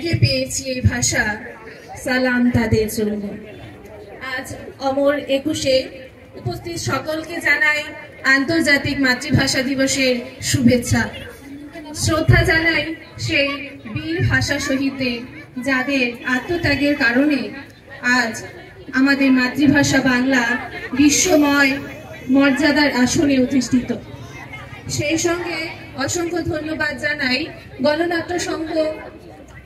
ত্যাগে পেয়েছি এই ভাষা, সালাম তাদের জন্য। আজ অমর 21-এ উপস্থিত সকলকে জানাই আন্তর্জাতিক মাতৃভাষা দিবসের শুভেচ্ছা। শ্রদ্ধা জানাই সেই বীর ভাষা শহীদদের, যাদের আত্মত্যাগের কারণে আজ আমাদের মাতৃভাষা বাংলা বিশ্বময় মর্যাদার আসনে অধিষ্ঠিত। সেই সঙ্গে অসংখ্য ধন্যবাদ জানাই গণনাট্য সংঘ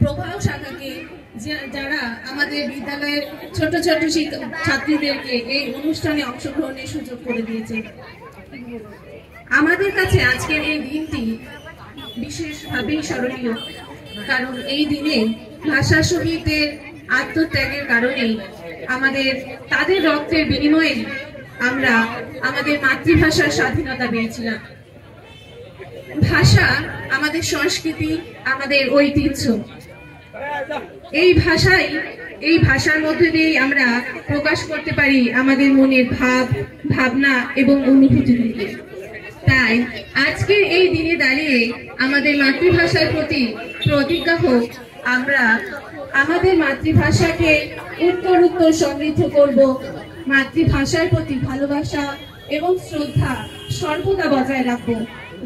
প্রবাহ শাখাকে, যারা আমাদের বিদ্যালয়ের ছোট ছোট ছাত্রীদেরকে এই অনুষ্ঠানে অংশগ্রহণের সুযোগ করে দিয়েছে। আমাদের কাছে আজকের এই দিনটি বিশেষভাবেই স্মরণীয়, কারণ এই দিনে ভাষা শহীদদের আত্মত্যাগের কারণে তাদের রক্তের বিনিময়ে আমরা আমাদের মাতৃভাষার স্বাধীনতা পেয়েছিলাম। ভাষা আমাদের সংস্কৃতি, আমাদের ঐতিহ্য। এই ভাষার মধ্যে দিয়ে আমরা প্রকাশ করতে পারি আমাদের মনের ভাবনা এবং অনুভূতিগুলিকে। তাই আজকের এই দিনে দাঁড়িয়ে আমাদের মাতৃভাষার প্রতি প্রতিজ্ঞা হোক, আমরা আমাদের মাতৃভাষাকে উত্তর সমৃদ্ধ করব। মাতৃভাষার প্রতি ভালোবাসা এবং শ্রদ্ধা সর্বদা বজায় রাখব।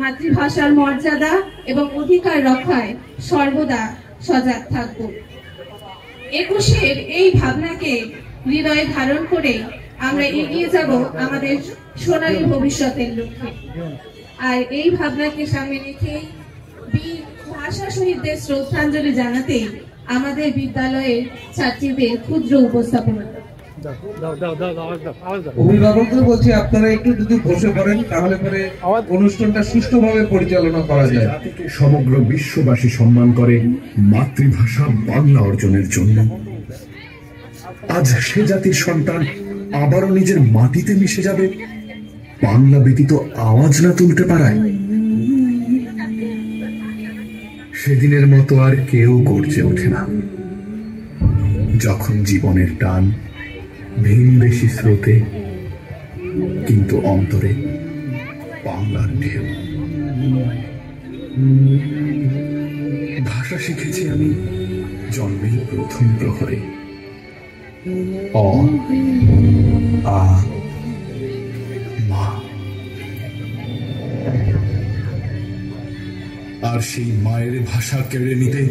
মাতৃভাষার মর্যাদা এবং অধিকার রক্ষায় সর্বদা সজাগ থাকব। 21-এর এই ভাবনাকে হৃদয়ে ধারণ করে আমরা এগিয়ে যাব আমাদের সোনালী ভবিষ্যতের লক্ষ্যে। আর এই ভাবনাকে সামনে রেখে ভাষা শহীদদের শ্রদ্ধাঞ্জলি জানাতে আমাদের বিদ্যালয়ের ছাত্রীদের ক্ষুদ্র উপস্থাপনা। অভিভাবকদের বলছি, আপনারা একটু যদি বসে পড়েন তাহলে পরে অনুষ্ঠানটা সুষ্ঠুভাবে পরিচালনা করা যায়। জাতিকে সমগ্র বিশ্ববাসী সম্মান করে মাতৃভাষা বাংলা অর্জনের জন্য। আজ সে জাতির সন্তান আবারও নিজের মাটিতে মিশে যাবে বাংলা ব্যতীত আওয়াজ না তুলতে পারায়। সেদিনের মতো আর কেউ গর্জে ওঠে না, যখন জীবনের টান ভিনদেশী স্রোতে, কিন্তু অন্তরে বাংলার ঢেউ। ভাষা শিখেছি আমি জন্মের প্রথম প্রহরে। অ আ মা। আর সেই মায়ের ভাষা কেড়ে নিতে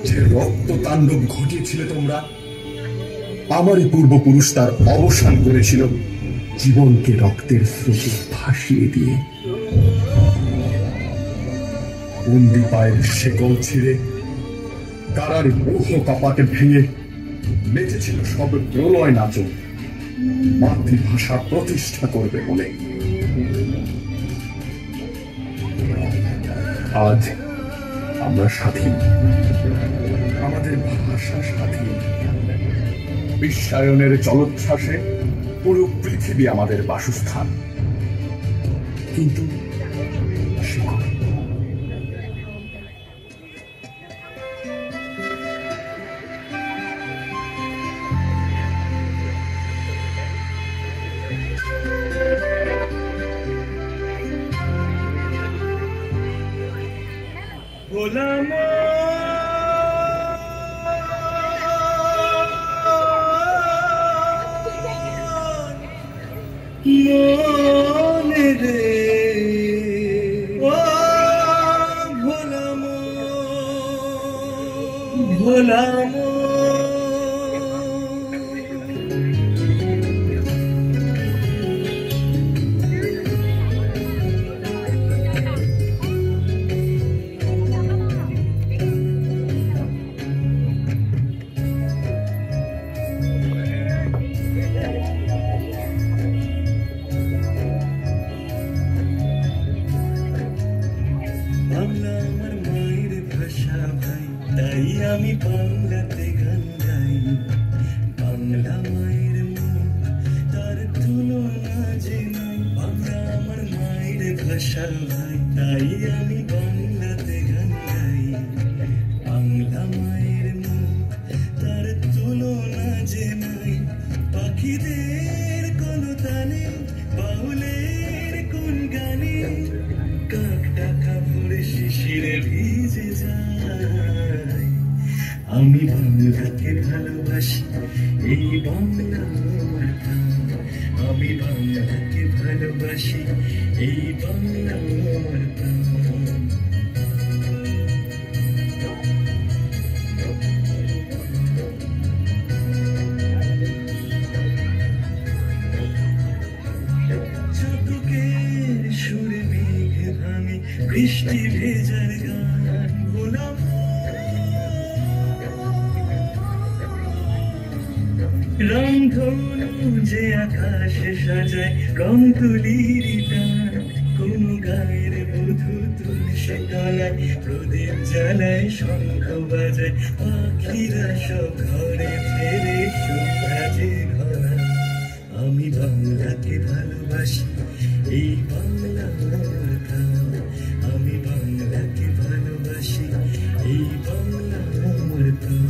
যে রক্ত তাণ্ডব ঘটিয়েছিলে তোমরা, আমারই পূর্বপুরুষ তার অবসান করেছিল জীবনকে রক্তের স্রোতে ভাসিয়ে দিয়ে। বন্দি পায়ের শেকল ছিঁড়ে কারার লৌহ কপাটে ভেঙে বেঁচেছিল সব প্রলয় নাচন মাতৃভাষা প্রতিষ্ঠা করবে বলে। আজ আমরা স্বাধীন, আমাদের ভাষা স্বাধীন। বিশ্বায়নের জলোচ্ছ্বাসে পুরো পৃথিবী আমাদের বাসস্থান, কিন্তু আমি বাংলাতে গান গাই, বাংলা মায়ের মুখ তার তুলনা যে নাই। বাংলা আমার মায়ের ভাষা ভাই, তাই আমি বাংলাতে গান গাই। বাংলা মায়ের মুখ তার তুলনা যে নাই। পাখিদের কোন তানে, বাউলের কোন গানে, কাক ডাকা ভরে শিশিরে ভিজে যায়। আমি বাংলাকে ভালোবাসি, এই বাংলা আমার প্রাণ। আমি বাংলাকে ভালোবাসি, এই বাংলা আমার প্রাণ। চাতকের সুরে মেঘ ভাঙে, বৃষ্টি ভেজার গান গোলাম। রংধনু যে আকাশে সাজায়, রং তুলির টান। কোন গায়ের বধূ তুলসী তলায়, প্রদীপ জ্বালায়, শঙ্খ বাজায়। পাখিরা সব ঘরে ফেরে, সুভাজে ঘরা। আমি বাংলাকে ভালোবাসি, এই বাংলা আমার প্রাণ। আমি বাংলাকে ভালোবাসি, এই বাংলা আমার প্রাণ।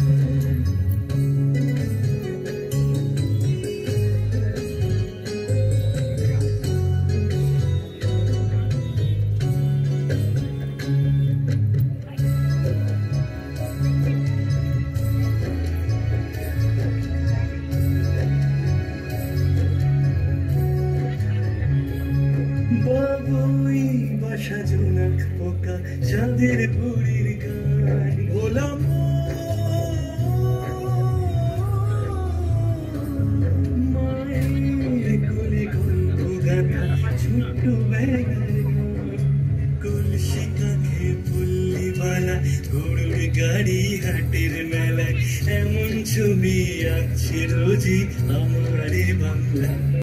বাবুই বাসা জোনাক পোকা, চাঁদের বুড়ির গান গোলাম। মায়ের কোলে গল্প গাথা, ছোট্ট বেগার কলসি কাঁধে পল্লী বালা, গরুর গাড়ি হাটের মেলায়। এমন ছবি আঁকছে রোজই আমারে বাংলা।